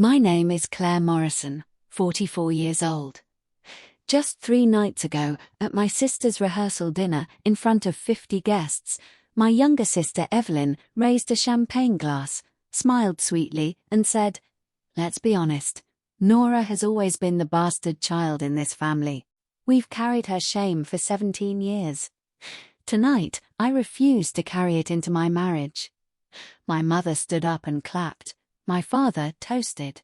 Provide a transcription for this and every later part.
My name is Claire Morrison, 44 years old. Just 3 nights ago, at my sister's rehearsal dinner in front of 50 guests, my younger sister Evelyn raised a champagne glass, smiled sweetly, and said, "Let's be honest, Nora has always been the bastard child in this family. We've carried her shame for 17 years. Tonight, I refuse to carry it into my marriage." My mother stood up and clapped. My father toasted.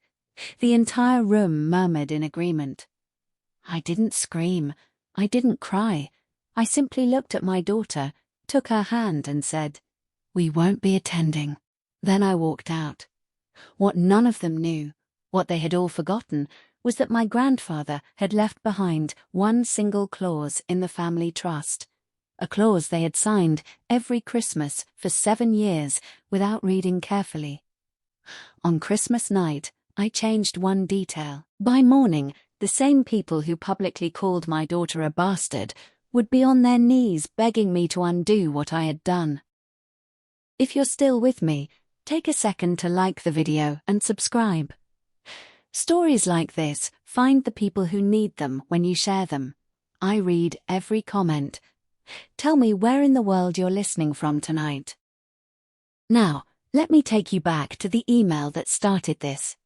The entire room murmured in agreement. I didn't scream. I didn't cry. I simply looked at my daughter, took her hand and said, "We won't be attending." Then I walked out. What none of them knew, what they had all forgotten, was that my grandfather had left behind one single clause in the family trust, a clause they had signed every Christmas for 7 years without reading carefully. On Christmas night, I changed one detail. By morning, the same people who publicly called my daughter a bastard would be on their knees begging me to undo what I had done. If you're still with me, take a second to like the video and subscribe. Stories like this find the people who need them when you share them. I read every comment. Tell me where in the world you're listening from tonight. Now, let me take you back to the email that started this.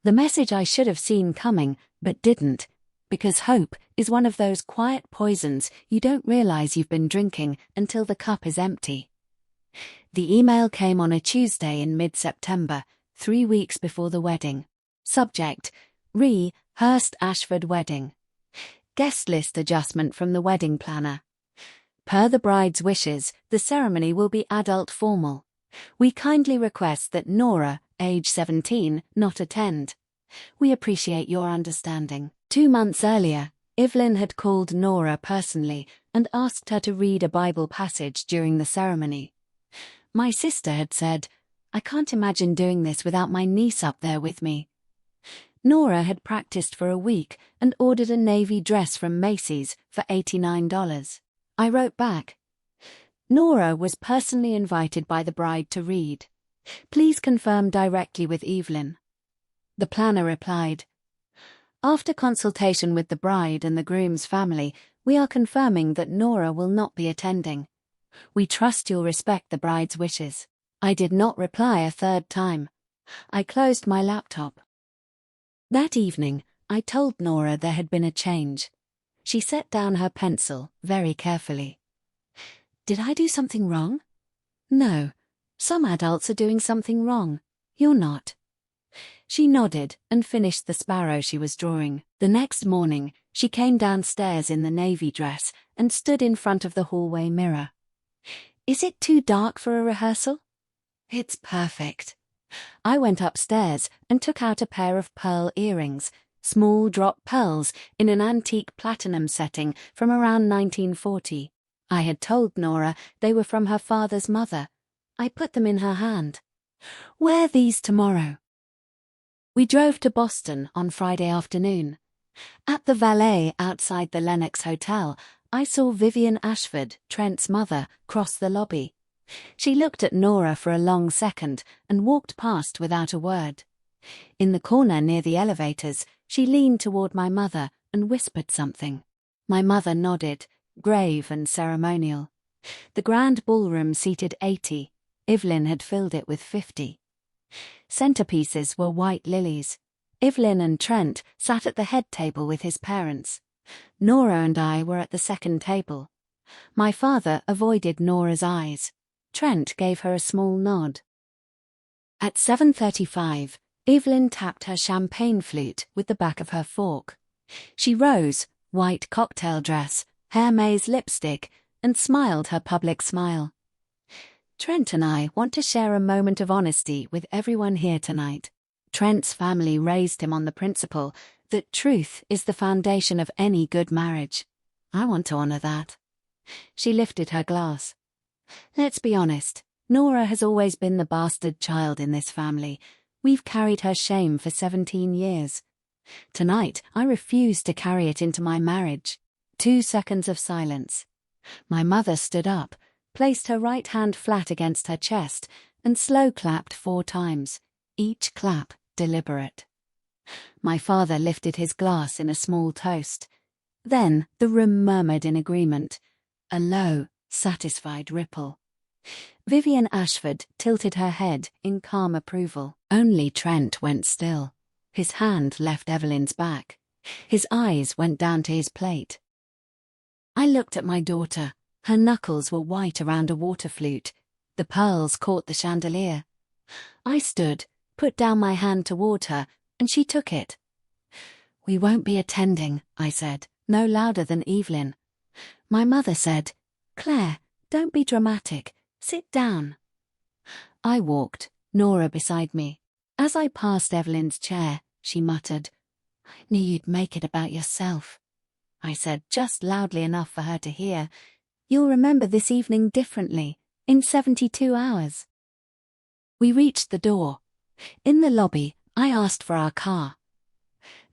The message I should have seen coming, but didn't, because hope is one of those quiet poisons you don't realize you've been drinking until the cup is empty. The email came on a Tuesday in mid-September, 3 weeks before the wedding. Subject: Hurst Ashford Wedding. Guest list adjustment from the wedding planner. Per the bride's wishes, the ceremony will be adult formal. We kindly request that Nora, age 17, not attend. We appreciate your understanding. 2 months earlier, Evelyn had called Nora personally and asked her to read a Bible passage during the ceremony. My sister had said, "I can't imagine doing this without my niece up there with me." Nora had practiced for a week and ordered a navy dress from Macy's for $89. I wrote back, "Nora was personally invited by the bride to read. Please confirm directly with Evelyn." The planner replied, "After consultation with the bride and the groom's family, we are confirming that Nora will not be attending. We trust you'll respect the bride's wishes." I did not reply a third time. I closed my laptop. That evening, I told Nora there had been a change. She set down her pencil very carefully. "Did I do something wrong?" "No. Some adults are doing something wrong. You're not." She nodded and finished the sparrow she was drawing. The next morning, she came downstairs in the navy dress and stood in front of the hallway mirror. "Is it too dark for a rehearsal?" "It's perfect." I went upstairs and took out a pair of pearl earrings, small drop pearls in an antique platinum setting from around 1940. I had told Nora they were from her father's mother. I put them in her hand. "Wear these tomorrow." We drove to Boston on Friday afternoon. At the valet outside the Lenox Hotel, I saw Vivian Ashford, Trent's mother, cross the lobby. She looked at Nora for a long second and walked past without a word. In the corner near the elevators, she leaned toward my mother and whispered something. My mother nodded, grave and ceremonial. The grand ballroom seated 80. Evelyn had filled it with 50. Centerpieces were white lilies. Evelyn and Trent sat at the head table with his parents. Nora and I were at the second table. My father avoided Nora's eyes. Trent gave her a small nod. At 7:35, Evelyn tapped her champagne flute with the back of her fork. She rose, white cocktail dress, hair maze lipstick, and smiled her public smile. "Trent and I want to share a moment of honesty with everyone here tonight. Trent's family raised him on the principle that truth is the foundation of any good marriage. I want to honor that." She lifted her glass. "Let's be honest, Nora has always been the bastard child in this family. We've carried her shame for 17 years. Tonight, I refuse to carry it into my marriage." 2 seconds of silence. My mother stood up, placed her right hand flat against her chest, and slow clapped 4 times, each clap deliberate. My father lifted his glass in a small toast. Then the room murmured in agreement, a low, satisfied ripple. Vivian Ashford tilted her head in calm approval. Only Trent went still. His hand left Evelyn's back. His eyes went down to his plate. I looked at my daughter. Her knuckles were white around a water flute. The pearls caught the chandelier. I stood, put down my hand toward her, and she took it. "We won't be attending," I said, no louder than Evelyn. My mother said, "Claire, don't be dramatic. Sit down." I walked, Nora beside me. As I passed Evelyn's chair, she muttered, "I knew you'd make it about yourself." I said, just loudly enough for her to hear, "You'll remember this evening differently, in 72 hours. We reached the door. In the lobby, I asked for our car.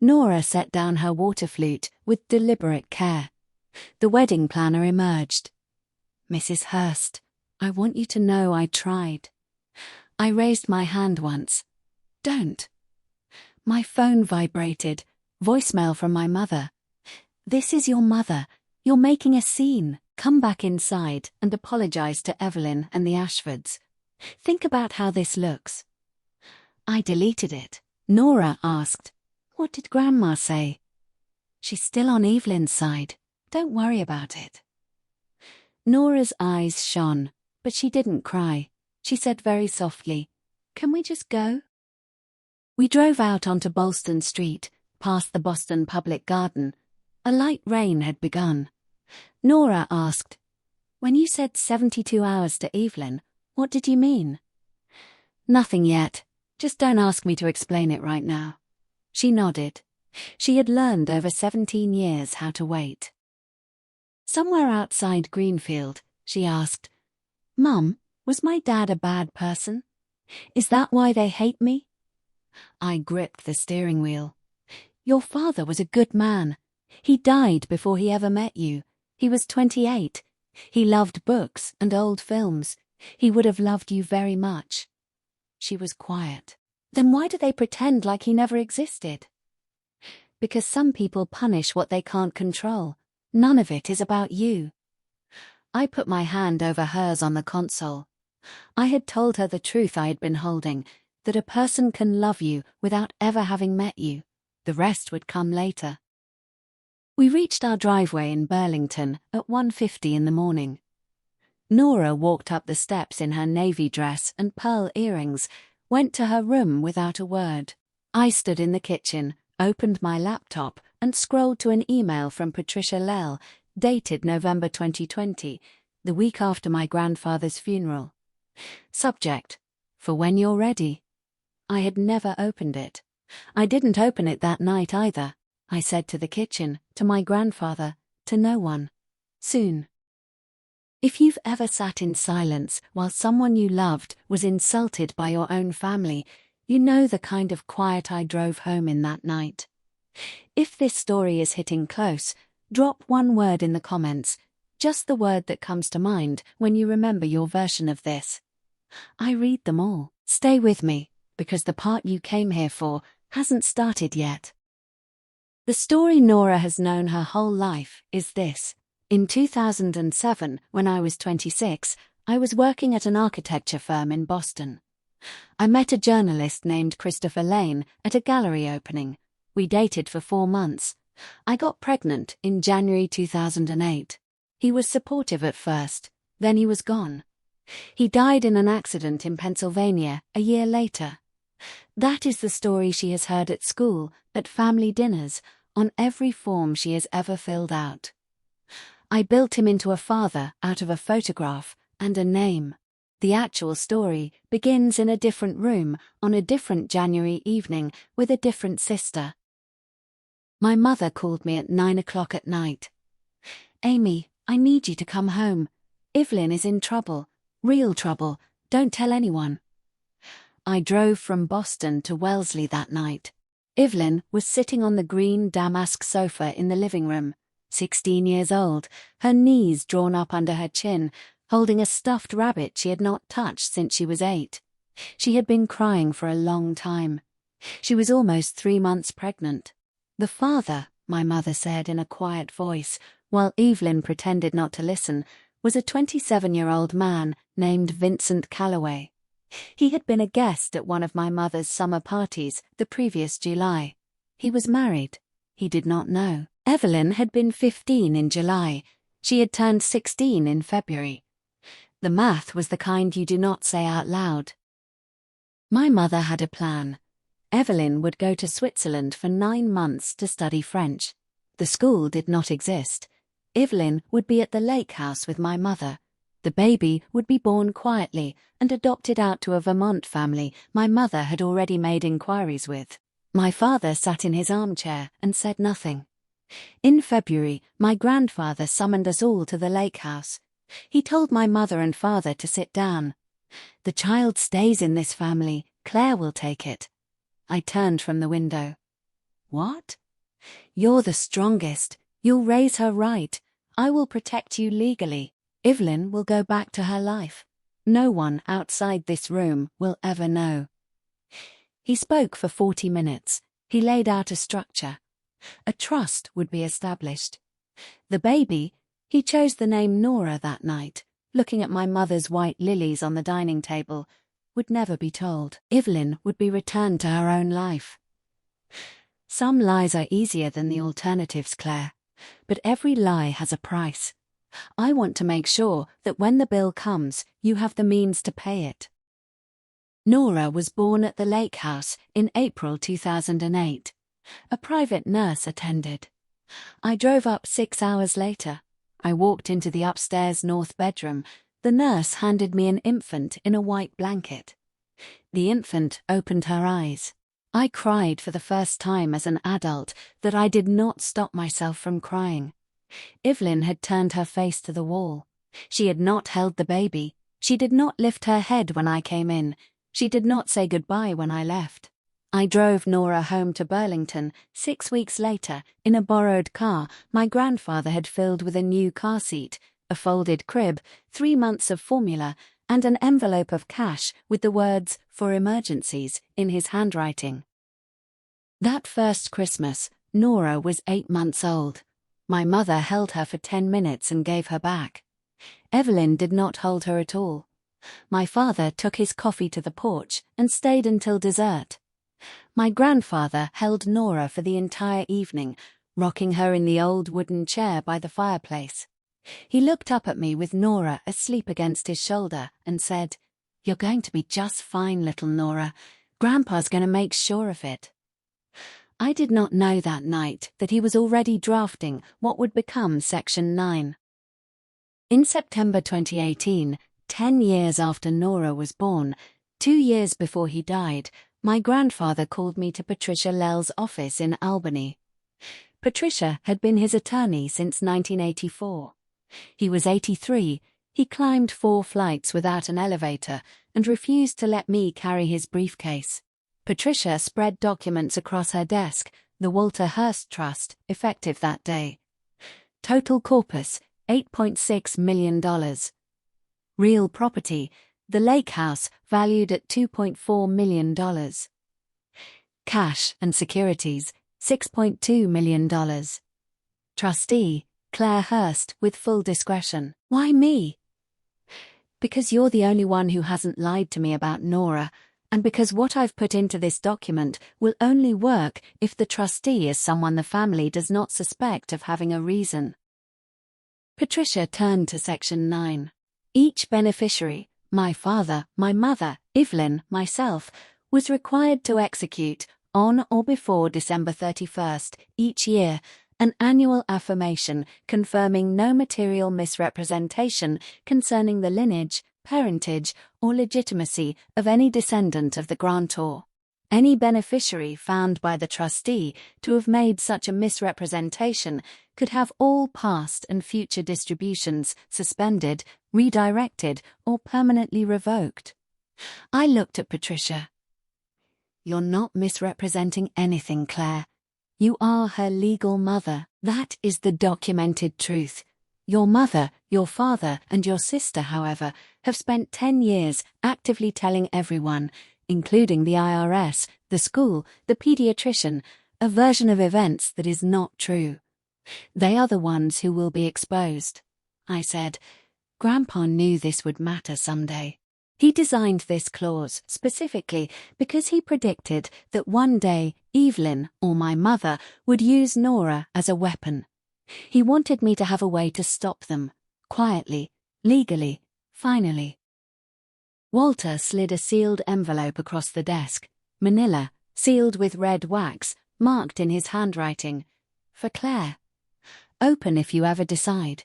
Nora set down her water flute with deliberate care. The wedding planner emerged. "Mrs. Hurst, I want you to know I tried." I raised my hand once. "Don't." My phone vibrated. Voicemail from my mother. "This is your mother. You're making a scene. Come back inside and apologize to Evelyn and the Ashfords. Think about how this looks." I deleted it. Nora asked, "What did Grandma say?" "She's still on Evelyn's side. Don't worry about it." Nora's eyes shone, but she didn't cry. She said very softly, "Can we just go?" We drove out onto Bolston Street, past the Boston Public Garden. A light rain had begun. Nora asked, "When you said 72 hours to Evelyn, what did you mean?" "Nothing yet. Just don't ask me to explain it right now." She nodded. She had learned over 17 years how to wait. Somewhere outside Greenfield, she asked, "Mum, was my dad a bad person? Is that why they hate me?" I gripped the steering wheel. "Your father was a good man. He died before he ever met you. He was 28. He loved books and old films. He would have loved you very much." She was quiet. "Then why do they pretend like he never existed?" "Because some people punish what they can't control. None of it is about you." I put my hand over hers on the console. I had told her the truth I had been holding, that a person can love you without ever having met you. The rest would come later. We reached our driveway in Burlington at 1:50 in the morning. Nora walked up the steps in her navy dress and pearl earrings, went to her room without a word. I stood in the kitchen, opened my laptop, and scrolled to an email from Patricia Lell, dated November 2020, the week after my grandfather's funeral. Subject: "For when you're ready." I had never opened it. I didn't open it that night either. I said to the kitchen, to my grandfather, to no one. Soon. If you've ever sat in silence while someone you loved was insulted by your own family, you know the kind of quiet I drove home in that night. If this story is hitting close, drop one word in the comments, just the word that comes to mind when you remember your version of this. I read them all. Stay with me, because the part you came here for hasn't started yet. The story Nora has known her whole life is this. In 2007, when I was 26, I was working at an architecture firm in Boston. I met a journalist named Christopher Lane at a gallery opening. We dated for 4 months. I got pregnant in January 2008. He was supportive at first, then he was gone. He died in an accident in Pennsylvania a year later. That is the story she has heard at school, at family dinners, on every form she has ever filled out. I built him into a father out of a photograph and a name. The actual story begins in a different room on a different January evening with a different sister. My mother called me at 9 o'clock at night. "Amy, I need you to come home. Evelyn is in trouble. Real trouble. Don't tell anyone." I drove from Boston to Wellesley that night. Evelyn was sitting on the green damask sofa in the living room, 16 years old, her knees drawn up under her chin, holding a stuffed rabbit she had not touched since she was 8. She had been crying for a long time. She was almost 3 months pregnant. The father, my mother said in a quiet voice, while Evelyn pretended not to listen, was a 27-year-old man named Vincent Calloway. He had been a guest at one of my mother's summer parties the previous July. He was married. He did not know. Evelyn had been 15 in July. She had turned 16 in February. The math was the kind you do not say out loud. My mother had a plan. Evelyn would go to Switzerland for 9 months to study French. The school did not exist. Evelyn would be at the lake house with my mother. The baby would be born quietly and adopted out to a Vermont family my mother had already made inquiries with. My father sat in his armchair and said nothing. In February, my grandfather summoned us all to the lake house. He told my mother and father to sit down. "The child stays in this family. Claire will take it." I turned from the window. "What?" "You're the strongest. You'll raise her right. I will protect you legally. Evelyn will go back to her life. No one outside this room will ever know." He spoke for 40 minutes. He laid out a structure. A trust would be established. The baby, he chose the name Nora that night, looking at my mother's white lilies on the dining table, would never be told. Evelyn would be returned to her own life. Some lies are easier than the alternatives, Claire, but every lie has a price. I want to make sure that when the bill comes, you have the means to pay it. Nora was born at the lake house in April 2008. A private nurse attended. I drove up 6 hours later. I walked into the upstairs north bedroom. The nurse handed me an infant in a white blanket. The infant opened her eyes. I cried for the first time as an adult that I did not stop myself from crying. Evelyn had turned her face to the wall. She had not held the baby. She did not lift her head when I came in. She did not say goodbye when I left. I drove Nora home to Burlington 6 weeks later in a borrowed car my grandfather had filled with a new car seat, a folded crib, 3 months of formula, and an envelope of cash with the words "for emergencies" in his handwriting. That first Christmas, Nora was 8 months old. My mother held her for 10 minutes and gave her back. Evelyn did not hold her at all. My father took his coffee to the porch and stayed until dessert. My grandfather held Nora for the entire evening, rocking her in the old wooden chair by the fireplace. He looked up at me with Nora asleep against his shoulder and said, "You're going to be just fine, little Nora. Grandpa's going to make sure of it." I did not know that night that he was already drafting what would become Section 9. In September 2018, 10 years after Nora was born, 2 years before he died, my grandfather called me to Patricia Lell's office in Albany. Patricia had been his attorney since 1984. He was 83, he climbed 4 flights without an elevator and refused to let me carry his briefcase. Patricia spread documents across her desk, the Walter Hearst Trust, effective that day. Total corpus, $8.6 million. Real property, the lake house, valued at $2.4 million. Cash and securities, $6.2 million. Trustee, Claire Hearst, with full discretion. Why me? Because you're the only one who hasn't lied to me about Nora, and because what I've put into this document will only work if the trustee is someone the family does not suspect of having a reason. Patricia turned to Section 9. Each beneficiary, my father, my mother, Evelyn, myself, was required to execute, on or before December 31st each year, an annual affirmation confirming no material misrepresentation concerning the lineage, parentage, or legitimacy of any descendant of the grantor. Any beneficiary found by the trustee to have made such a misrepresentation could have all past and future distributions suspended, redirected, or permanently revoked. I looked at Patricia. You're not misrepresenting anything, Claire. You are her legal mother. That is the documented truth. Your mother, your father, and your sister, however, have spent 10 years actively telling everyone, including the IRS, the school, the pediatrician, a version of events that is not true. They are the ones who will be exposed. I said, Grandpa knew this would matter someday. He designed this clause specifically because he predicted that one day Evelyn, or my mother, would use Nora as a weapon. He wanted me to have a way to stop them, quietly, legally, finally. Walter slid a sealed envelope across the desk, manila, sealed with red wax, marked in his handwriting. For Claire. Open if you ever decide.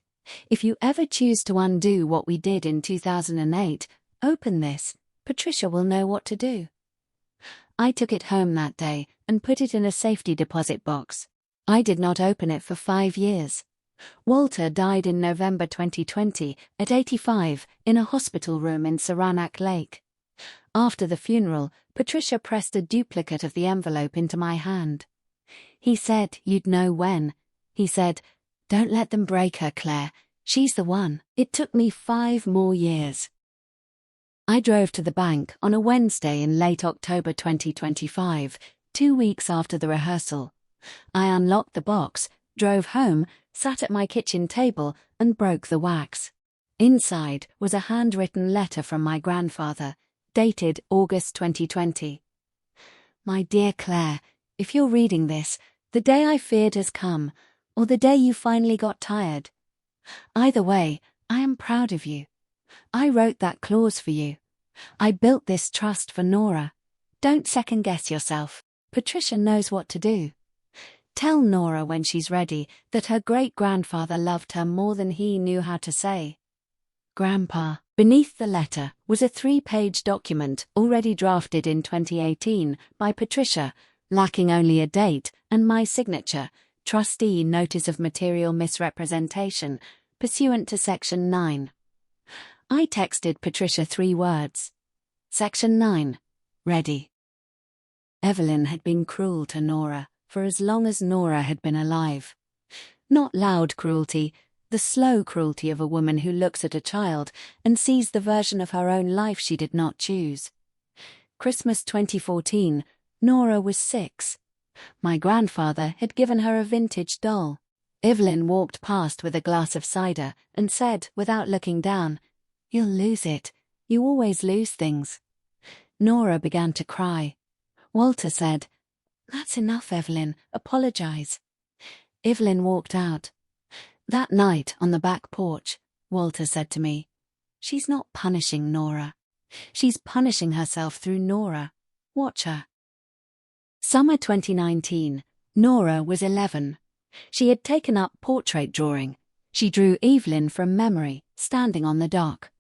If you ever choose to undo what we did in 2008, open this. Patricia will know what to do. I took it home that day and put it in a safety deposit box. I did not open it for 5 years. Walter died in November 2020 at 85 in a hospital room in Saranac Lake. After the funeral, Patricia pressed a duplicate of the envelope into my hand. He said you'd know when. He said, "Don't let them break her, Claire. She's the one." It took me 5 more years. I drove to the bank on a Wednesday in late October 2025, 2 weeks after the rehearsal. I unlocked the box, drove home, sat at my kitchen table, and broke the wax. Inside was a handwritten letter from my grandfather, dated August 2020. My dear Claire, if you're reading this, the day I feared has come, or the day you finally got tired. Either way, I am proud of you. I wrote that clause for you. I built this trust for Nora. Don't second-guess yourself. Patricia knows what to do. Tell Nora when she's ready that her great-grandfather loved her more than he knew how to say. Grandpa. Beneath the letter was a 3-page document already drafted in 2018 by Patricia, lacking only a date and my signature, trustee notice of material misrepresentation, pursuant to Section 9. I texted Patricia 3 words. Section 9. Ready. Evelyn had been cruel to Nora for as long as Nora had been alive. Not loud cruelty, the slow cruelty of a woman who looks at a child and sees the version of her own life she did not choose. Christmas 2014, Nora was 6. My grandfather had given her a vintage doll. Evelyn walked past with a glass of cider and said, without looking down, "You'll lose it. You always lose things." Nora began to cry. Walter said, "That's enough, Evelyn. Apologize." Evelyn walked out. That night on the back porch, Walter said to me, "She's not punishing Nora. She's punishing herself through Nora. Watch her." Summer 2019, Nora was 11. She had taken up portrait drawing. She drew Evelyn from memory, standing on the dock.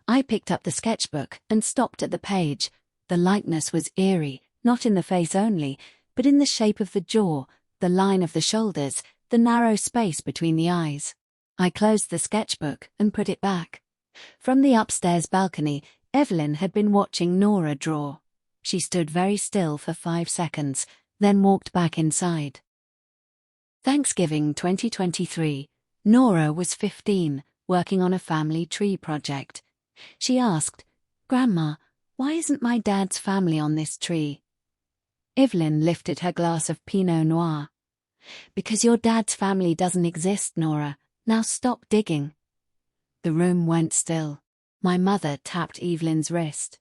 I picked up the sketchbook and stopped at the page. The likeness was eerie, not in the face only, but in the shape of the jaw, the line of the shoulders, the narrow space between the eyes. I closed the sketchbook and put it back. From the upstairs balcony, Evelyn had been watching Nora draw. She stood very still for 5 seconds, then walked back inside. Thanksgiving 2023, Nora was 15, working on a family tree project. She asked, "Grandma, why isn't my dad's family on this tree?" Evelyn lifted her glass of Pinot Noir. "Because your dad's family doesn't exist, Nora. Now stop digging." The room went still. My mother tapped Evelyn's wrist.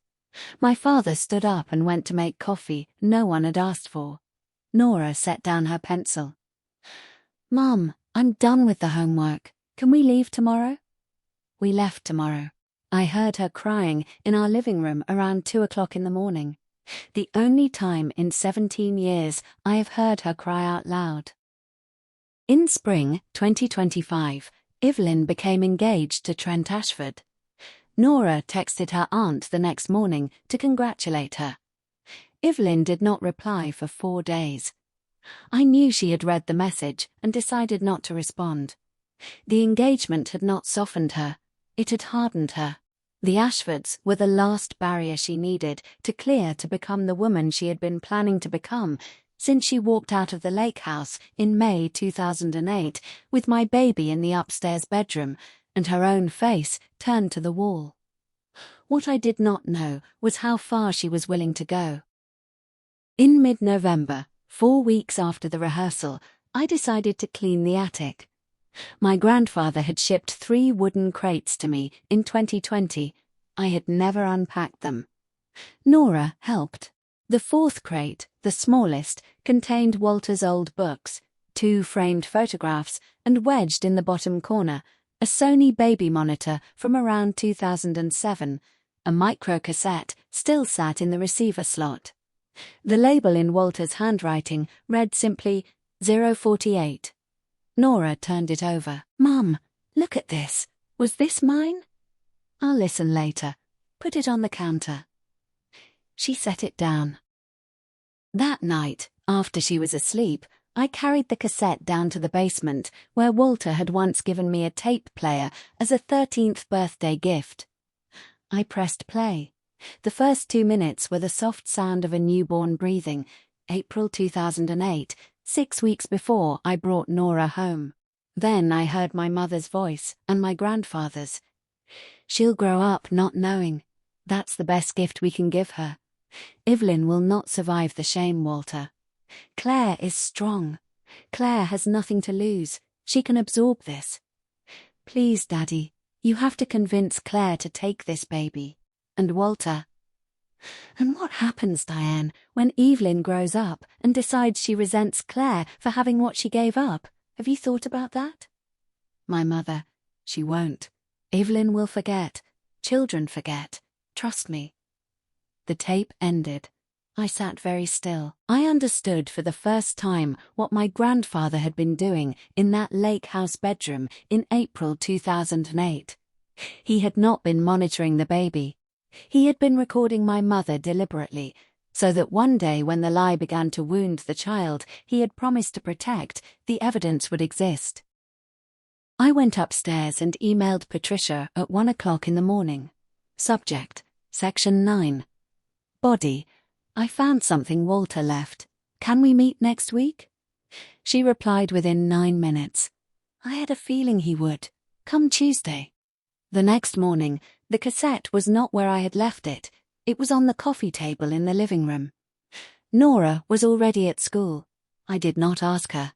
My father stood up and went to make coffee no one had asked for. Nora set down her pencil. "Mom, I'm done with the homework. Can we leave tomorrow?" We left tomorrow. I heard her crying in our living room around 2 o'clock in the morning. The only time in 17 years I have heard her cry out loud. In spring 2025, Evelyn became engaged to Trent Ashford. Nora texted her aunt the next morning to congratulate her. Evelyn did not reply for 4 days. I knew she had read the message and decided not to respond. The engagement had not softened her, it had hardened her. The Ashfords were the last barrier she needed to clear to become the woman she had been planning to become since she walked out of the lake house in May 2008 with my baby in the upstairs bedroom and her own face turned to the wall. What I did not know was how far she was willing to go. In mid-November, 4 weeks after the rehearsal, I decided to clean the attic. My grandfather had shipped 3 wooden crates to me in 2020. I had never unpacked them. Nora helped. The 4th crate, the smallest, contained Walter's old books, 2 framed photographs, and wedged in the bottom corner, a Sony baby monitor from around 2007. A microcassette still sat in the receiver slot. The label in Walter's handwriting read simply 048. Nora turned it over. "Mum, look at this. Was this mine?" "I'll listen later. Put it on the counter." She set it down. That night, after she was asleep, I carried the cassette down to the basement, where Walter had once given me a tape player as a 13th birthday gift. I pressed play. The first 2 minutes were the soft sound of a newborn breathing. April 2008, 6 weeks before I brought Nora home. Then I heard my mother's voice and my grandfather's. "She'll grow up not knowing. That's the best gift we can give her. Evelyn will not survive the shame, Walter. Claire is strong. Claire has nothing to lose. She can absorb this. Please, Daddy, you have to convince Claire to take this baby. And Walter." And what happens, Diane, when Evelyn grows up and decides she resents Claire for having what she gave up? Have you thought about that? My mother: "She won't. Evelyn will forget. Children forget. Trust me." The tape ended. I sat very still. I understood for the first time what my grandfather had been doing in that lake house bedroom in April 2008. He had not been monitoring the baby. He had been recording my mother deliberately, so that one day when the lie began to wound the child he had promised to protect, the evidence would exist. I went upstairs and emailed Patricia at 1 o'clock in the morning. Subject: Section 9. Body: "I found something Walter left. Can we meet next week?" She replied within 9 minutes. "I had a feeling he would. Come Tuesday." The next morning, the cassette was not where I had left it. It was on the coffee table in the living room. Nora was already at school. I did not ask her.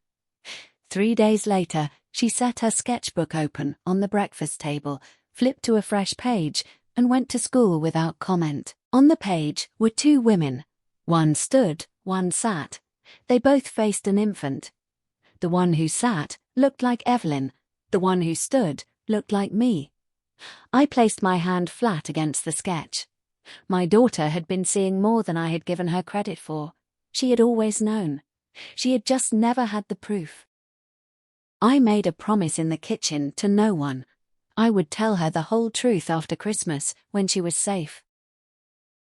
3 days later, she set her sketchbook open on the breakfast table, flipped to a fresh page, and went to school without comment. On the page were 2 women. One stood, one sat. They both faced an infant. The one who sat looked like Evelyn. The one who stood looked like me. I placed my hand flat against the sketch. My daughter had been seeing more than I had given her credit for. She had always known. She had just never had the proof. I made a promise in the kitchen to no one. I would tell her the whole truth after Christmas, when she was safe.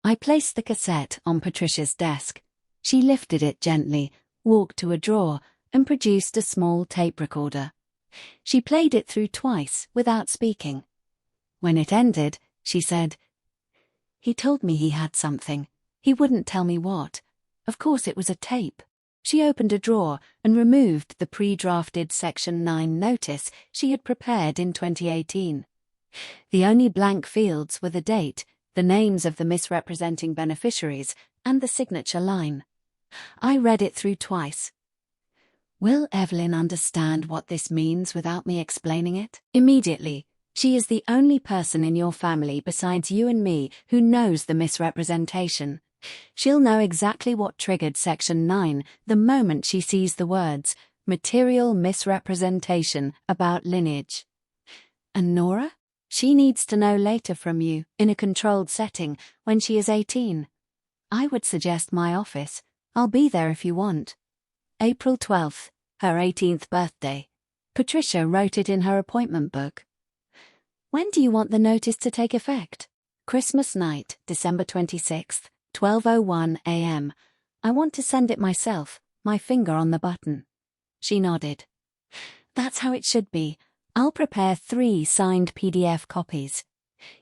I placed the cassette on Patricia's desk. She lifted it gently, walked to a drawer, and produced a small tape recorder. She played it through twice without speaking. When it ended, she said, "He told me he had something. He wouldn't tell me what. Of course it was a tape." She opened a drawer and removed the pre-drafted Section 9 notice she had prepared in 2018. The only blank fields were the date, the names of the misrepresenting beneficiaries, and the signature line. I read it through twice. Will Evelyn understand what this means without me explaining it? Immediately. She is the only person in your family besides you and me who knows the misrepresentation. She'll know exactly what triggered Section 9 the moment she sees the words, "material misrepresentation about lineage." And Nora? She needs to know later from you, in a controlled setting, when she is 18. I would suggest my office. I'll be there if you want. April 12th, her 18th birthday. Patricia wrote it in her appointment book. When do you want the notice to take effect? Christmas night, December 26th, 12:01 a.m. I want to send it myself, my finger on the button. She nodded. That's how it should be. I'll prepare 3 signed PDF copies.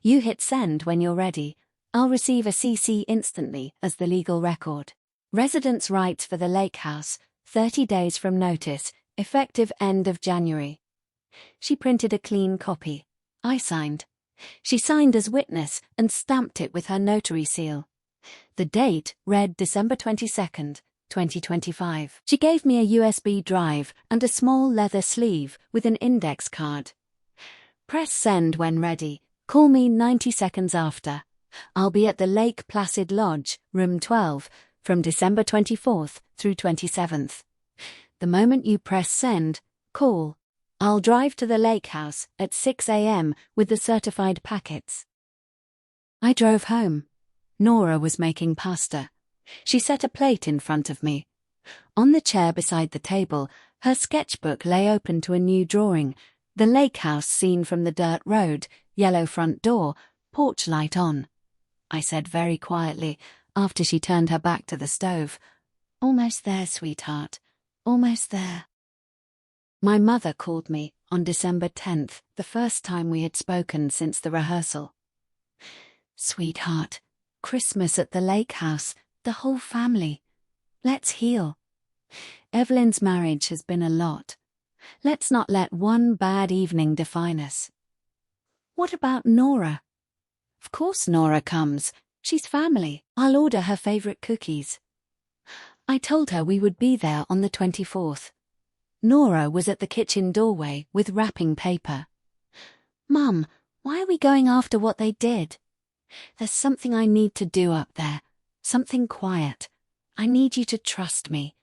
You hit send when you're ready. I'll receive a CC instantly as the legal record. Residence rights for the lake house, 30 days from notice, effective end of January. She printed a clean copy. I signed. She signed as witness and stamped it with her notary seal. The date read December 22nd, 2025. She gave me a USB drive and a small leather sleeve with an index card. Press send when ready. Call me 90 seconds after. I'll be at the Lake Placid Lodge, room 12, from December 24th through 27th. The moment you press send, call. I'll drive to the lake house at 6 a.m. with the certified packets. I drove home. Nora was making pasta. She set a plate in front of me. On the chair beside the table, her sketchbook lay open to a new drawing, the lake house seen from the dirt road, yellow front door, porch light on. I said very quietly, after she turned her back to the stove, "Almost there, sweetheart. Almost there." My mother called me on December 10th, the first time we had spoken since the rehearsal. "Sweetheart, Christmas at the lake house, the whole family. Let's heal. Evelyn's marriage has been a lot. Let's not let one bad evening define us." "What about Nora?" "Of course Nora comes. She's family. I'll order her favorite cookies." I told her we would be there on the 24th. Nora was at the kitchen doorway with wrapping paper. "Mum, why are we going after what they did? There's something I need to do up there. Something quiet. I need you to trust me.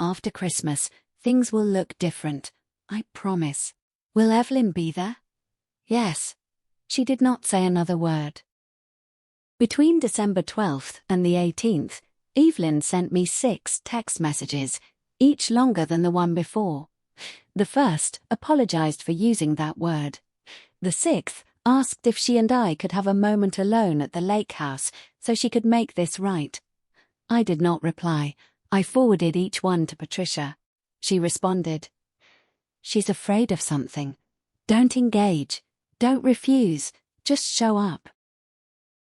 After Christmas, things will look different. I promise." "Will Evelyn be there?" "Yes." She did not say another word. Between December 12th and the 18th, Evelyn sent me 6 text messages, each longer than the one before. The first apologized for using that word. The 6th asked if she and I could have a moment alone at the lake house so she could make this right. I did not reply. I forwarded each one to Patricia. She responded, "She's afraid of something. Don't engage. Don't refuse. Just show up."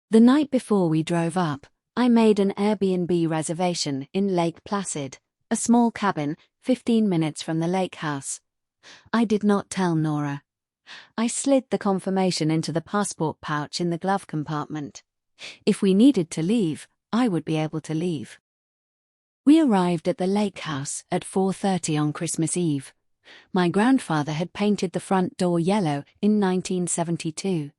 The night before we drove up, I made an Airbnb reservation in Lake Placid, a small cabin 15 minutes from the lake house. I did not tell Nora. I slid the confirmation into the passport pouch in the glove compartment. If we needed to leave, I would be able to leave. We arrived at the lake house at 4:30 on Christmas Eve. My grandfather had painted the front door yellow in 1972.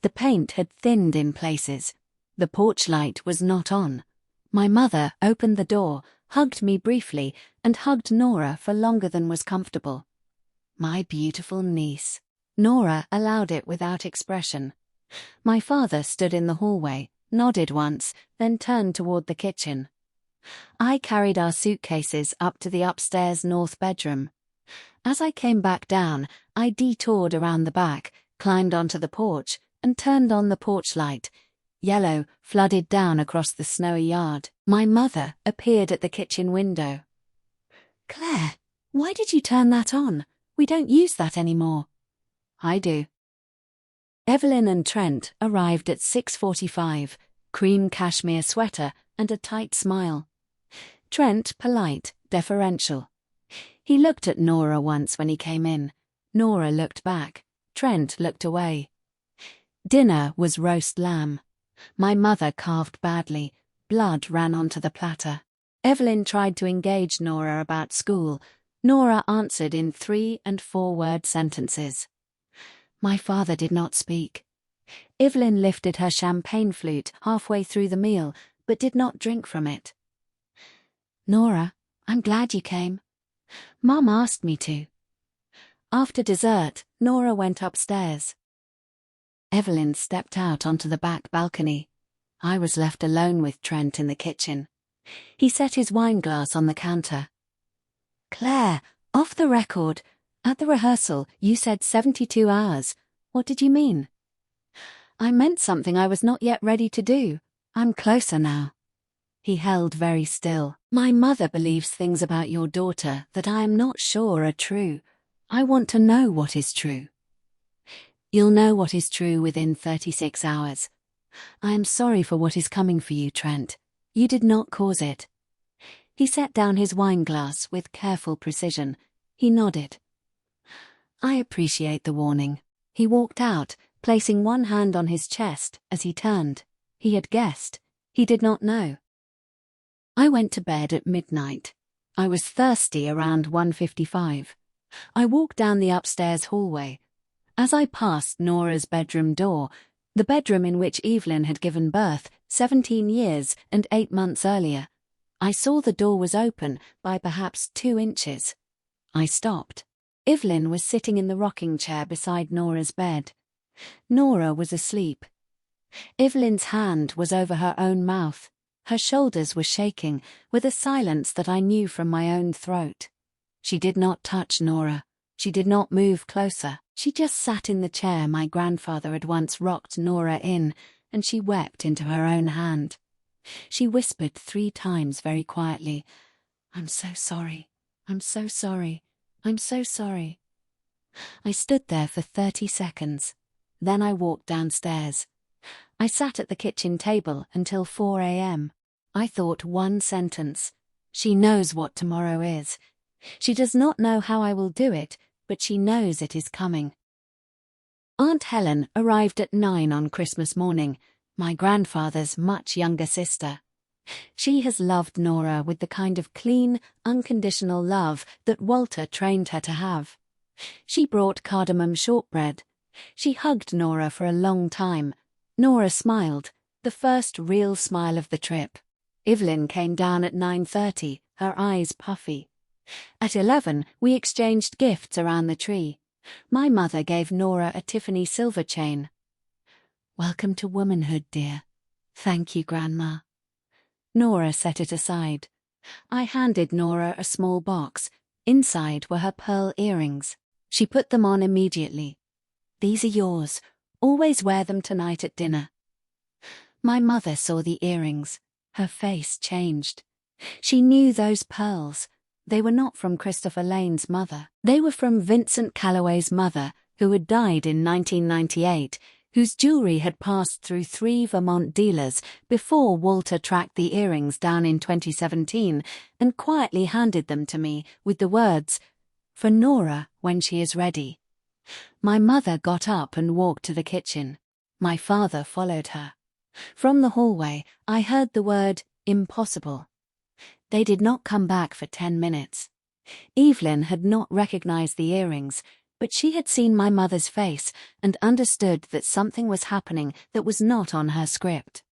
The paint had thinned in places. The porch light was not on. My mother opened the door, hugged me briefly, and hugged Nora for longer than was comfortable. My beautiful niece. Nora allowed it without expression. My father stood in the hallway, nodded once, then turned toward the kitchen. I carried our suitcases up to the upstairs north bedroom. As I came back down, I detoured around the back, climbed onto the porch, and turned on the porch light. Yellow flooded down across the snowy yard. My mother appeared at the kitchen window. "Claire, why did you turn that on? We don't use that anymore." "I do." Evelyn and Trent arrived at 6:45, cream cashmere sweater and a tight smile. Trent polite, deferential. He looked at Nora once when he came in. Nora looked back. Trent looked away. Dinner was roast lamb. My mother carved badly. Blood ran onto the platter. Evelyn tried to engage Nora about school. Nora answered in 3- and 4-word sentences. My father did not speak. Evelyn lifted her champagne flute halfway through the meal, but did not drink from it. "Nora, I'm glad you came. Mom asked me to." After dessert, Nora went upstairs. Evelyn stepped out onto the back balcony. I was left alone with Trent in the kitchen. He set his wine glass on the counter. "Claire, off the record. At the rehearsal, you said 72 hours. What did you mean?" "I meant something I was not yet ready to do. I'm closer now." He held very still. "My mother believes things about your daughter that I am not sure are true. I want to know what is true." "You'll know what is true within 36 hours. I am sorry for what is coming for you, Trent. You did not cause it." He set down his wine glass with careful precision. He nodded. "I appreciate the warning." He walked out, placing one hand on his chest as he turned. He had guessed. He did not know. I went to bed at midnight. I was thirsty around 1:55. I walked down the upstairs hallway. As I passed Nora's bedroom door, the bedroom in which Evelyn had given birth 17 years and 8 months earlier, I saw the door was open by perhaps 2 inches. I stopped. Evelyn was sitting in the rocking chair beside Nora's bed. Nora was asleep. Evelyn's hand was over her own mouth. Her shoulders were shaking with a silence that I knew from my own throat. She did not touch Nora. She did not move closer. She just sat in the chair my grandfather had once rocked Nora in, and she wept into her own hand. She whispered 3 times very quietly, "I'm so sorry. I'm so sorry. I'm so sorry." I stood there for 30 seconds. Then I walked downstairs. I sat at the kitchen table until 4 a.m. I thought one sentence. She knows what tomorrow is. She does not know how I will do it, but she knows it is coming. Aunt Helen arrived at 9 on Christmas morning, my grandfather's much younger sister. She has loved Nora with the kind of clean, unconditional love that Walter trained her to have. She brought cardamom shortbread. She hugged Nora for a long time. Nora smiled, the first real smile of the trip. Evelyn came down at 9:30, her eyes puffy. At 11, we exchanged gifts around the tree. My mother gave Nora a Tiffany silver chain. "Welcome to womanhood, dear." "Thank you, Grandma." Nora set it aside. I handed Nora a small box. Inside were her pearl earrings. She put them on immediately. "These are yours. Always wear them tonight at dinner." My mother saw the earrings. Her face changed. She knew those pearls. They were not from Christopher Lane's mother. They were from Vincent Calloway's mother, who had died in 1998, whose jewelry had passed through 3 Vermont dealers before Walter tracked the earrings down in 2017 and quietly handed them to me with the words, "For Nora when she is ready." My mother got up and walked to the kitchen. My father followed her. From the hallway, I heard the word, "impossible." They did not come back for 10 minutes. Evelyn had not recognized the earrings, but she had seen my mother's face and understood that something was happening that was not on her script.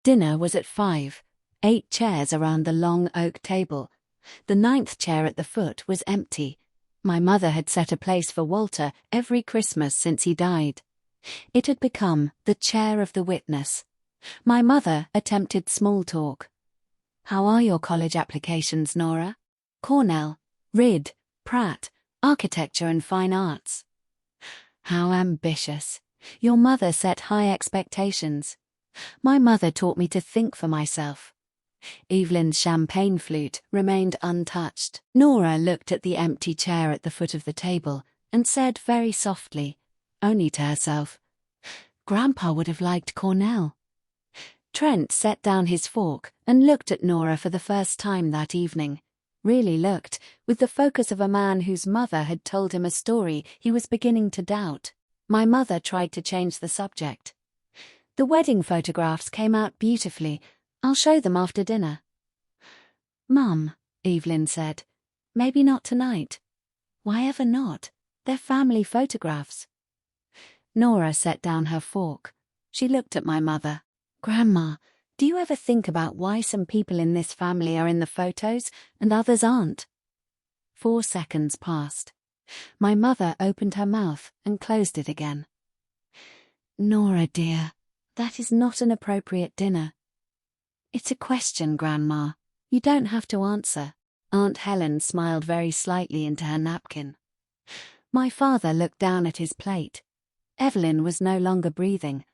Dinner was at 5, 8 chairs around the long oak table. The 9th chair at the foot was empty. My mother had set a place for Walter every Christmas since he died. It had become the chair of the witness. My mother attempted small talk. "How are your college applications, Nora?" "Cornell, Reed, Pratt, Architecture and Fine Arts." "How ambitious. Your mother set high expectations." My mother taught me to think for myself. Evelyn's champagne flute remained untouched. Nora looked at the empty chair at the foot of the table and said very softly, only to herself, "Grandpa would have liked Cornell." Trent set down his fork and looked at Nora for the first time that evening. Really looked, with the focus of a man whose mother had told him a story he was beginning to doubt. My mother tried to change the subject. "The wedding photographs came out beautifully. I'll show them after dinner." "Mum," Evelyn said, "maybe not tonight." "Why ever not? They're family photographs." Nora set down her fork. She looked at my mother. "Grandma, do you ever think about why some people in this family are in the photos and others aren't?" 4 seconds passed. My mother opened her mouth and closed it again. "Nora, dear, that is not an appropriate dinner." "It's a question, Grandma. You don't have to answer." Aunt Helen smiled very slightly into her napkin. My father looked down at his plate. Evelyn was no longer breathing.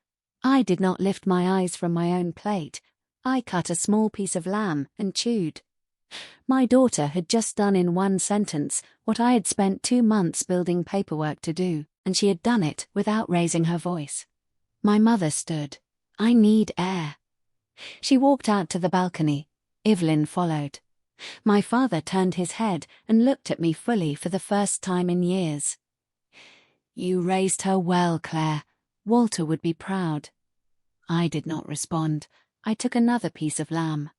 I did not lift my eyes from my own plate. I cut a small piece of lamb and chewed. My daughter had just done in 1 sentence what I had spent 2 months building paperwork to do, and she had done it without raising her voice. My mother stood. "I need air." She walked out to the balcony. Evelyn followed. My father turned his head and looked at me fully for the first time in years. You raised her well, Claire. Walter would be proud. I did not respond. I took another piece of lamb.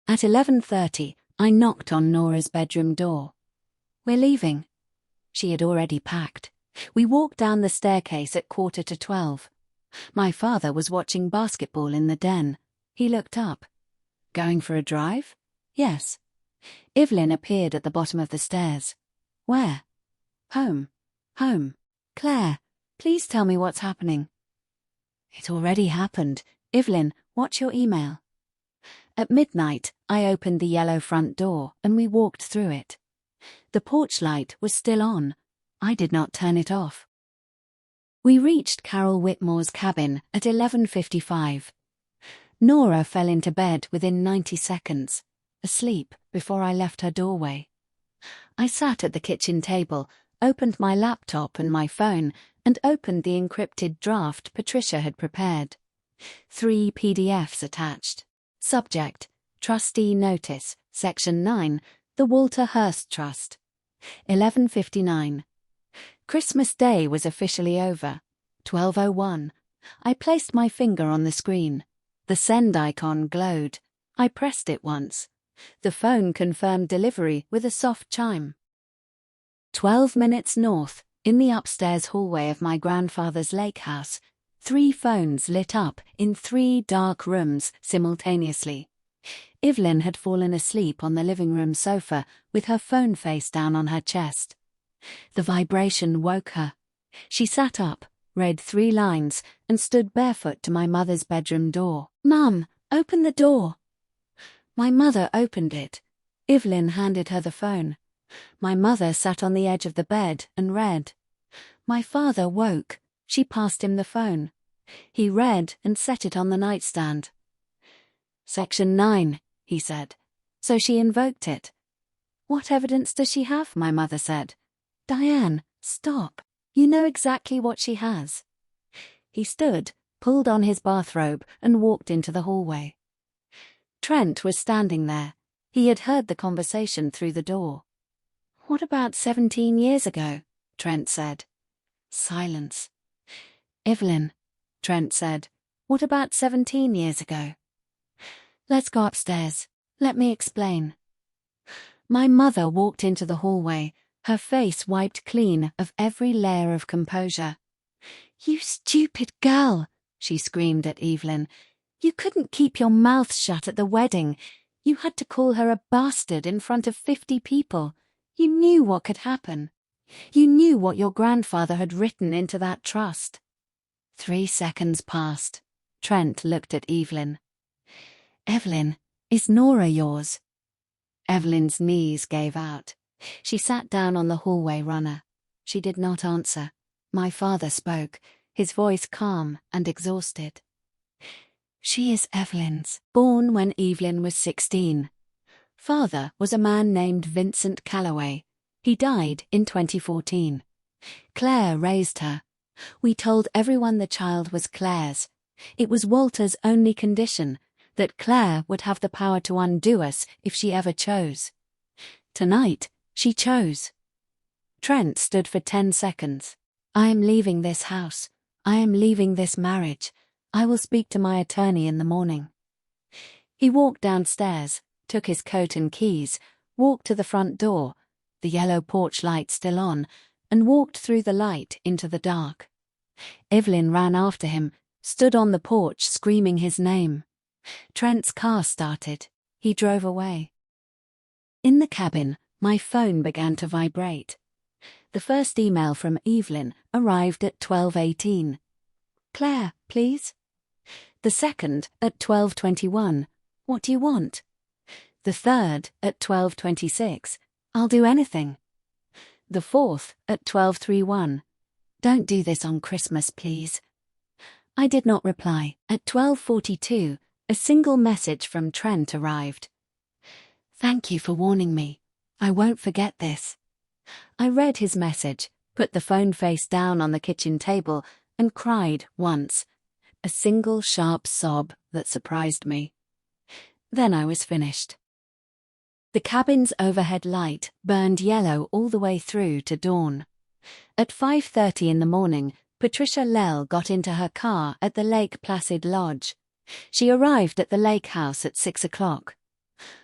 At 11:30, I knocked on Nora's bedroom door. We're leaving. She had already packed. We walked down the staircase at 11:45. My father was watching basketball in the den. He looked up. Going for a drive? Yes. Evelyn appeared at the bottom of the stairs. Where? Home. Home. Claire, please tell me what's happening. It already happened. Evelyn, what's your email? At midnight, I opened the yellow front door and we walked through it. The porch light was still on. I did not turn it off. We reached Carol Whitmore's cabin at 11:55. Nora fell into bed within 90 seconds, asleep before I left her doorway. I sat at the kitchen table, opened my laptop and my phone, and opened the encrypted draft Patricia had prepared. 3 PDFs attached. Subject: Trustee Notice, Section 9, The Walter Hearst Trust. 11:59. Christmas Day was officially over. 12:01. I placed my finger on the screen. The send icon glowed. I pressed it once. The phone confirmed delivery with a soft chime. 12 minutes north, in the upstairs hallway of my grandfather's lake house, 3 phones lit up in 3 dark rooms simultaneously. Evelyn had fallen asleep on the living room sofa with her phone face down on her chest. The vibration woke her. She sat up, read 3 lines, and stood barefoot to my mother's bedroom door. "Mum, open the door." My mother opened it. Evelyn handed her the phone. My mother sat on the edge of the bed and read. My father woke. She passed him the phone. He read and set it on the nightstand. "Section 9, he said. So she invoked it. "What evidence does she have?" my mother said. "Diane, stop. You know exactly what she has." He stood, pulled on his bathrobe, and walked into the hallway. Trent was standing there. He had heard the conversation through the door. "What about 17 years ago?" Trent said. Silence. "Evelyn," Trent said, "what about 17 years ago?" "Let's go upstairs. Let me explain." My mother walked into the hallway, her face wiped clean of every layer of composure. "You stupid girl," she screamed at Evelyn. "You couldn't keep your mouth shut at the wedding. You had to call her a bastard in front of 50 people. You knew what could happen. You knew what your grandfather had written into that trust." 3 seconds passed. Trent looked at Evelyn. "Evelyn, is Nora yours?" Evelyn's knees gave out. She sat down on the hallway runner. She did not answer. My father spoke, his voice calm and exhausted. "She is Evelyn's, born when Evelyn was 16. Father was a man named Vincent Calloway. He died in 2014. Claire raised her. We told everyone the child was Claire's. It was Walter's only condition, that Claire would have the power to undo us if she ever chose. Tonight, she chose." Trent stood for 10 seconds. "I am leaving this house. I am leaving this marriage. I will speak to my attorney in the morning." He walked downstairs, took his coat and keys, walked to the front door, the yellow porch light still on, and walked through the light into the dark. Evelyn ran after him, stood on the porch screaming his name. Trent's car started. He drove away. In the cabin, my phone began to vibrate. The first email from Evelyn arrived at 12:18. "Claire, please." The second at 12:21. "What do you want?" The third at 12:26. "I'll do anything." The fourth at 12:31. "Don't do this on Christmas, please." I did not reply. At 12:42, a single message from Trent arrived. "Thank you for warning me. I won't forget this." I read his message, put the phone face down on the kitchen table, and cried once. A single sharp sob that surprised me. Then I was finished. The cabin's overhead light burned yellow all the way through to dawn. At 5:30 in the morning, Patricia Lell got into her car at the Lake Placid Lodge. She arrived at the lake house at 6 o'clock.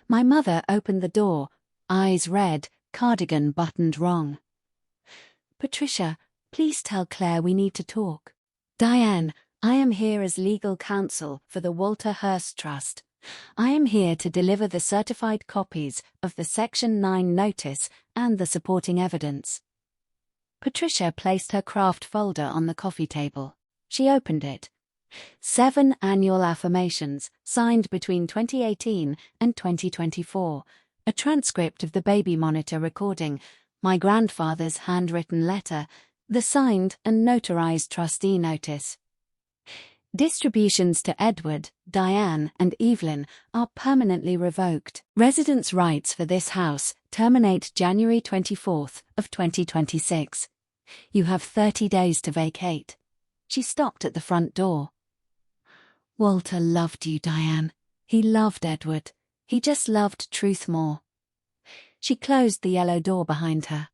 My mother opened the door, eyes red, cardigan buttoned wrong. "Patricia, please tell Claire we need to talk." "Diane, I am here as legal counsel for the Walter Hearst Trust. I am here to deliver the certified copies of the Section 9 notice and the supporting evidence." Patricia placed her craft folder on the coffee table. She opened it. 7 annual affirmations signed between 2018 and 2024, a transcript of the baby monitor recording, my grandfather's handwritten letter, the signed and notarized trustee notice. Distributions to Edward, Diane, and Evelyn are permanently revoked. Residence rights for this house terminate January 24th of 2026. You have 30 days to vacate. She stopped at the front door. "Walter loved you, Diane. He loved Edward. He just loved truth more." She closed the yellow door behind her.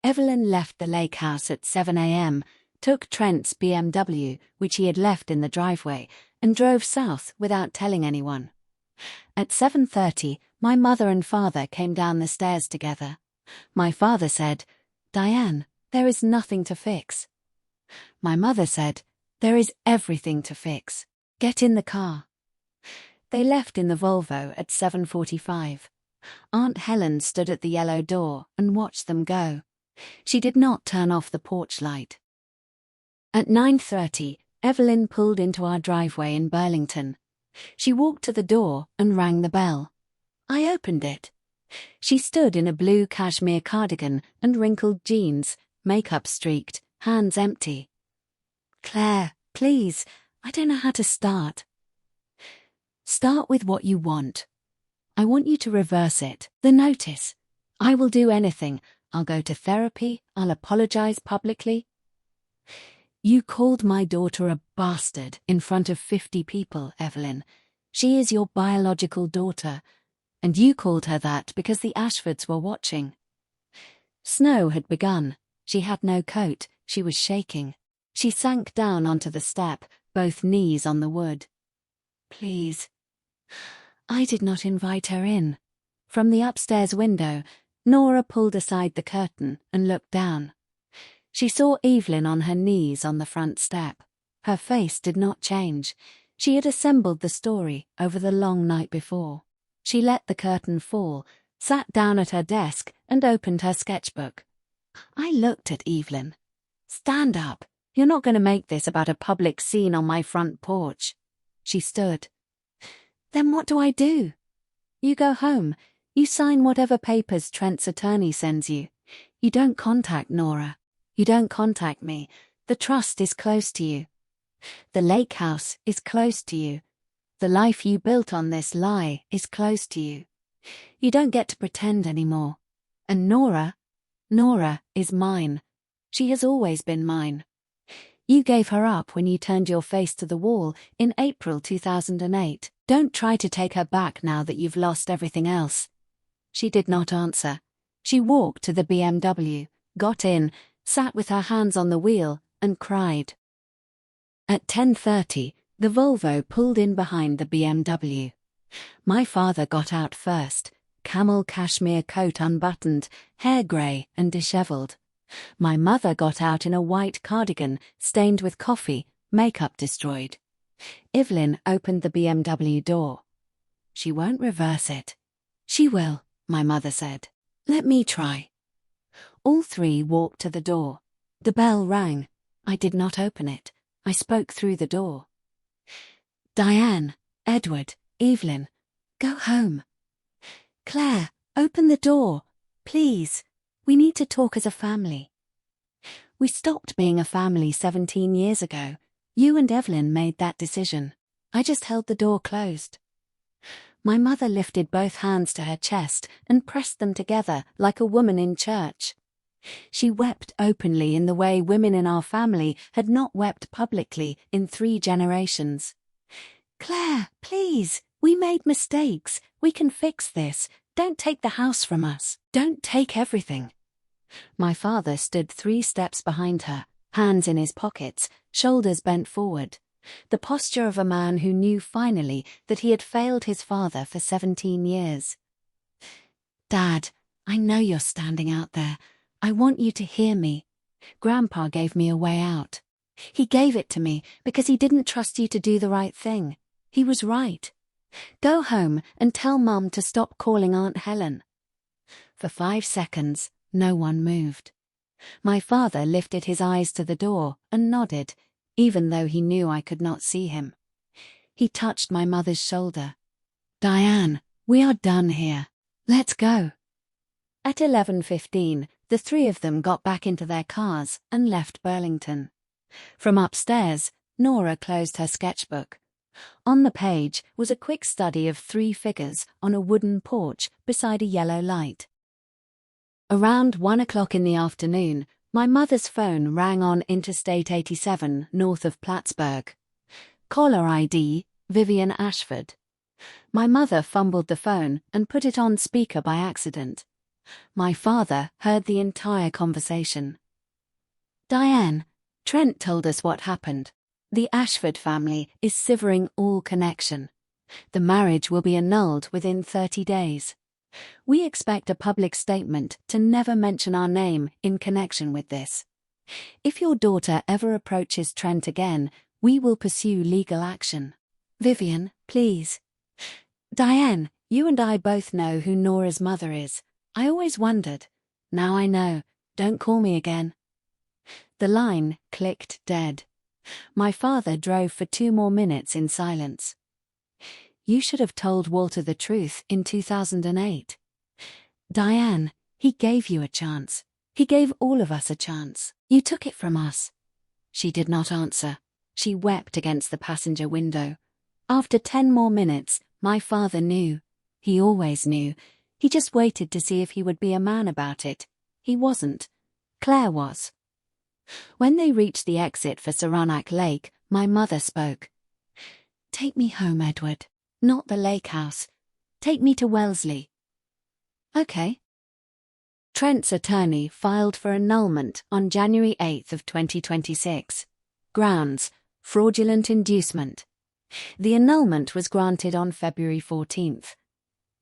Evelyn left the lake house at 7 a.m., took Trent's BMW, which he had left in the driveway, and drove south without telling anyone. At 7:30, my mother and father came down the stairs together. My father said, "Diane, there is nothing to fix." My mother said, "There is everything to fix. Get in the car." They left in the Volvo at 7:45. Aunt Helen stood at the yellow door and watched them go. She did not turn off the porch light. At 9:30, Evelyn pulled into our driveway in Burlington. She walked to the door and rang the bell. I opened it. She stood in a blue cashmere cardigan and wrinkled jeans, makeup streaked, hands empty. "Claire, please, I don't know how to start." "Start with what you want. I want you to reverse it, the notice. I will do anything. I'll go to therapy. I'll apologize publicly." "You called my daughter a bastard in front of 50 people, Evelyn. She is your biological daughter, and you called her that because the Ashfords were watching." Snow had begun. She had no coat. She was shaking. She sank down onto the step, both knees on the wood. "Please." I did not invite her in. From the upstairs window, Nora pulled aside the curtain and looked down. She saw Evelyn on her knees on the front step. Her face did not change. She had assembled the story over the long night before. She let the curtain fall, sat down at her desk, and opened her sketchbook. I looked at Evelyn. "Stand up. You're not going to make this about a public scene on my front porch." She stood. "Then what do I do?" "You go home. You sign whatever papers Trent's attorney sends you. You don't contact Nora. You don't contact me. The trust is close to you. The lake house is close to you. The life you built on this lie is close to you. You don't get to pretend anymore. And Nora is mine. She has always been mine. You gave her up when you turned your face to the wall in April 2008. Don't try to take her back now that you've lost everything else." She did not answer. She walked to the BMW, got in, sat with her hands on the wheel, and cried. At 10:30, the Volvo pulled in behind the BMW. My father got out first, camel cashmere coat unbuttoned, hair grey and dishevelled. My mother got out in a white cardigan, stained with coffee, makeup destroyed. Evelyn opened the BMW door. "She won't reverse it." "She will," my mother said. "Let me try." All three walked to the door. The bell rang. I did not open it. I spoke through the door. "Diane, Edward, Evelyn, go home." "Claire, open the door. Please. We need to talk as a family." We stopped being a family 17 years ago. You and Evelyn made that decision. I just held the door closed. My mother lifted both hands to her chest and pressed them together like a woman in church. She wept openly in the way women in our family had not wept publicly in 3 generations. "Claire, please, we made mistakes. We can fix this. Don't take the house from us. Don't take everything." My father stood 3 steps behind her, hands in his pockets, shoulders bent forward. The posture of a man who knew finally that he had failed his father for 17 years. "Dad, I know you're standing out there. I want you to hear me. Grandpa gave me a way out. He gave it to me because he didn't trust you to do the right thing. He was right. Go home and tell Mum to stop calling Aunt Helen." For 5 seconds, no one moved. My father lifted his eyes to the door and nodded, even though he knew I could not see him. He touched my mother's shoulder. "Diane, we are done here. Let's go." At 11:15, the 3 of them got back into their cars and left Burlington. From upstairs, Nora closed her sketchbook. On the page was a quick study of 3 figures on a wooden porch beside a yellow light. Around 1 o'clock in the afternoon, my mother's phone rang on Interstate 87 north of Plattsburgh. Caller ID, Vivian Ashford. My mother fumbled the phone and put it on speaker by accident. My father heard the entire conversation. "Diane, Trent told us what happened. The Ashford family is severing all connection. The marriage will be annulled within 30 days. We expect a public statement to never mention our name in connection with this. If your daughter ever approaches Trent again, we will pursue legal action. Vivian, please. Diane, you and I both know who Nora's mother is. I always wondered. Now I know. Don't call me again." The line clicked dead. My father drove for 2 more minutes in silence. "You should have told Walter the truth in 2008. Diane, he gave you a chance. He gave all of us a chance. You took it from us." She did not answer. She wept against the passenger window. After 10 more minutes, my father knew. He always knew. He just waited to see if he would be a man about it. He wasn't. Claire was. When they reached the exit for Saranac Lake, my mother spoke. "Take me home, Edward. Not the lake house. Take me to Wellesley." "Okay." Trent's attorney filed for annulment on January 8 of 2026. Grounds: fraudulent inducement. The annulment was granted on February 14th.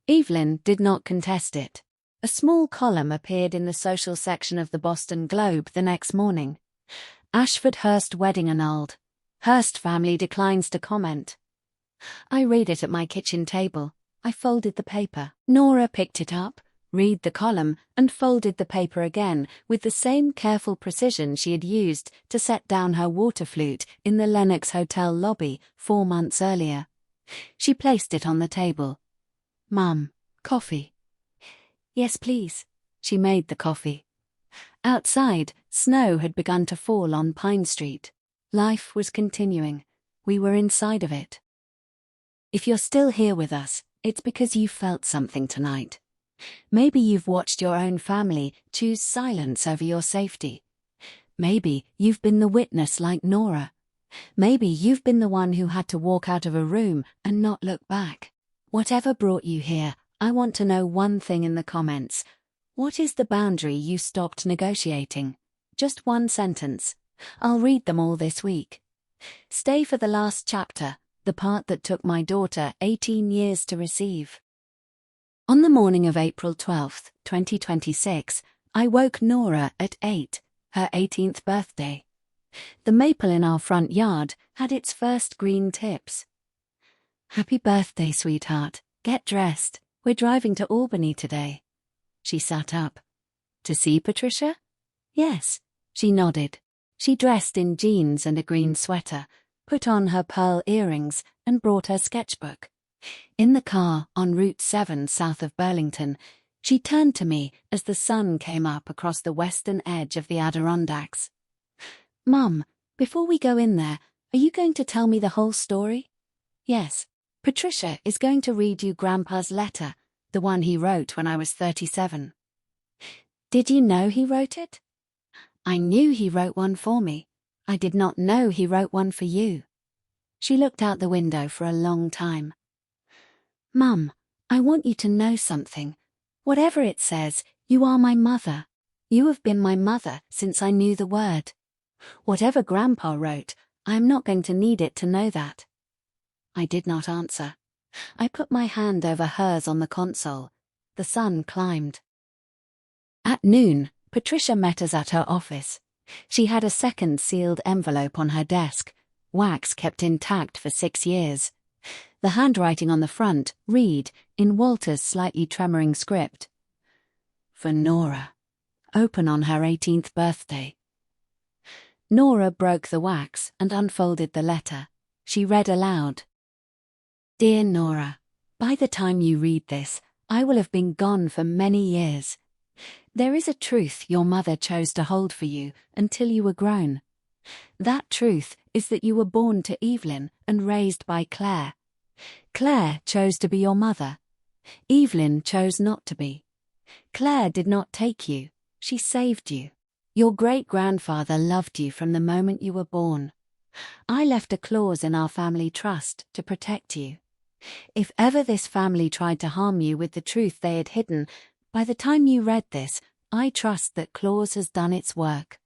Evelyn did not contest it. A small column appeared in the social section of the Boston Globe the next morning. Ashford-Hurst wedding annulled. Hurst family declines to comment. I read it at my kitchen table. I folded the paper. Nora picked it up, read the column, and folded the paper again with the same careful precision she had used to set down her water flute in the Lenox Hotel lobby 4 months earlier. She placed it on the table. "Mum, coffee." "Yes, please." She made the coffee. Outside, snow had begun to fall on Pine Street. Life was continuing. We were inside of it. If you're still here with us, it's because you felt something tonight. Maybe you've watched your own family choose silence over your safety. Maybe you've been the witness like Nora. Maybe you've been the one who had to walk out of a room and not look back. Whatever brought you here, I want to know one thing in the comments. What is the boundary you stopped negotiating? Just one sentence. I'll read them all this week. Stay for the last chapter, the part that took my daughter 18 years to receive. On the morning of April 12, 2026, I woke Nora at 8, her 18th birthday. The maple in our front yard had its first green tips. "Happy birthday, sweetheart. Get dressed. We're driving to Albany today." She sat up. "To see Patricia?" "Yes." She nodded. She dressed in jeans and a green sweater, put on her pearl earrings, and brought her sketchbook. In the car on Route 7 south of Burlington, she turned to me as the sun came up across the western edge of the Adirondacks. "Mum, before we go in there, are you going to tell me the whole story?" "Yes. Patricia is going to read you Grandpa's letter, the one he wrote when I was 37. "Did you know he wrote it?" "I knew he wrote one for me. I did not know he wrote one for you." She looked out the window for a long time. "Mum, I want you to know something. Whatever it says, you are my mother. You have been my mother since I knew the word. Whatever Grandpa wrote, I am not going to need it to know that." I did not answer. I put my hand over hers on the console. The sun climbed. At noon, Patricia met us at her office. She had a second sealed envelope on her desk, wax kept intact for 6 years. The handwriting on the front read, in Walter's slightly tremoring script, "For Nora. Open on her 18th birthday." Nora broke the wax and unfolded the letter. She read aloud. "Dear Nora, by the time you read this, I will have been gone for many years. There is a truth your mother chose to hold for you until you were grown. That truth is that you were born to Evelyn and raised by Claire. Claire chose to be your mother. Evelyn chose not to be. Claire did not take you, she saved you. Your great-grandfather loved you from the moment you were born. I left a clause in our family trust to protect you. If ever this family tried to harm you with the truth they had hidden, by the time you read this, I trust that clause has done its work.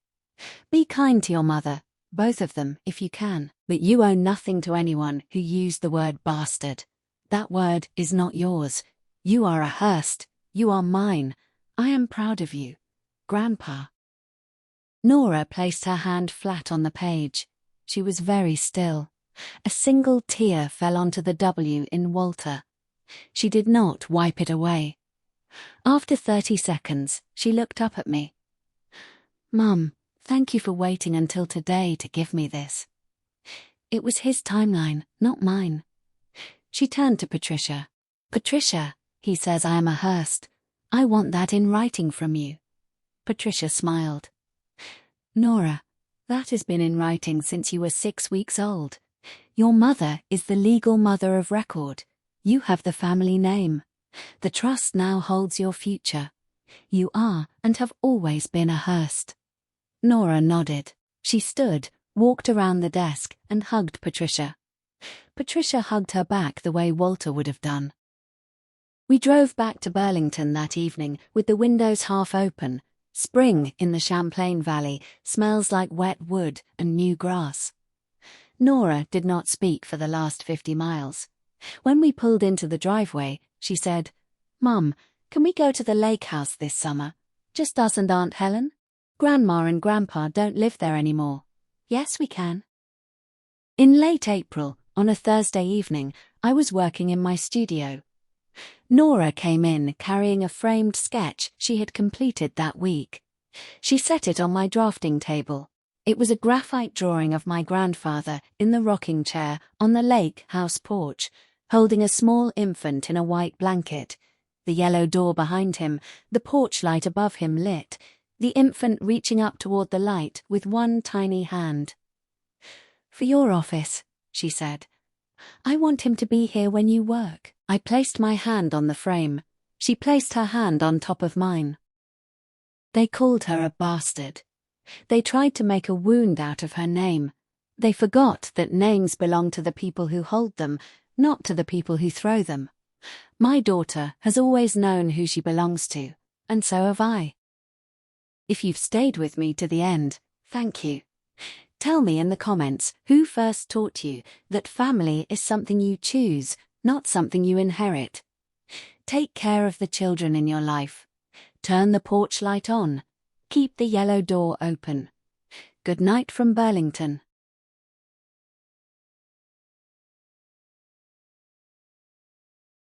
Be kind to your mother, both of them, if you can, but you owe nothing to anyone who used the word bastard. That word is not yours. You are a Hearst. You are mine. I am proud of you. Grandpa." Nora placed her hand flat on the page. She was very still. A single tear fell onto the W in Walter. She did not wipe it away. After 30 seconds, she looked up at me. "Mum, thank you for waiting until today to give me this. It was his timeline, not mine." She turned to Patricia. "Patricia, he says I am a Hearst. I want that in writing from you." Patricia smiled. "Nora, that has been in writing since you were 6 weeks old. Your mother is the legal mother of record. You have the family name. The trust now holds your future. You are and have always been a Hearst." Nora nodded. She stood, walked around the desk, and hugged Patricia. Patricia hugged her back the way Walter would have done. We drove back to Burlington that evening with the windows half open. Spring in the Champlain Valley smells like wet wood and new grass. Nora did not speak for the last 50 miles. When we pulled into the driveway, she said, "Mum, can we go to the lake house this summer? Just us and Aunt Helen? Grandma and Grandpa don't live there anymore." "Yes, we can." In late April, on a Thursday evening, I was working in my studio. Nora came in carrying a framed sketch she had completed that week. She set it on my drafting table. It was a graphite drawing of my grandfather in the rocking chair on the lake house porch, holding a small infant in a white blanket, the yellow door behind him, the porch light above him lit, the infant reaching up toward the light with one tiny hand. "For your office," she said. "I want him to be here when you work." I placed my hand on the frame. She placed her hand on top of mine. They called her a bastard. They tried to make a wound out of her name. They forgot that names belong to the people who hold them, not to the people who throw them. My daughter has always known who she belongs to, and so have I. If you've stayed with me to the end, thank you. Tell me in the comments who first taught you that family is something you choose, not something you inherit. Take care of the children in your life. Turn the porch light on. Keep the yellow door open. Good night from Burlington.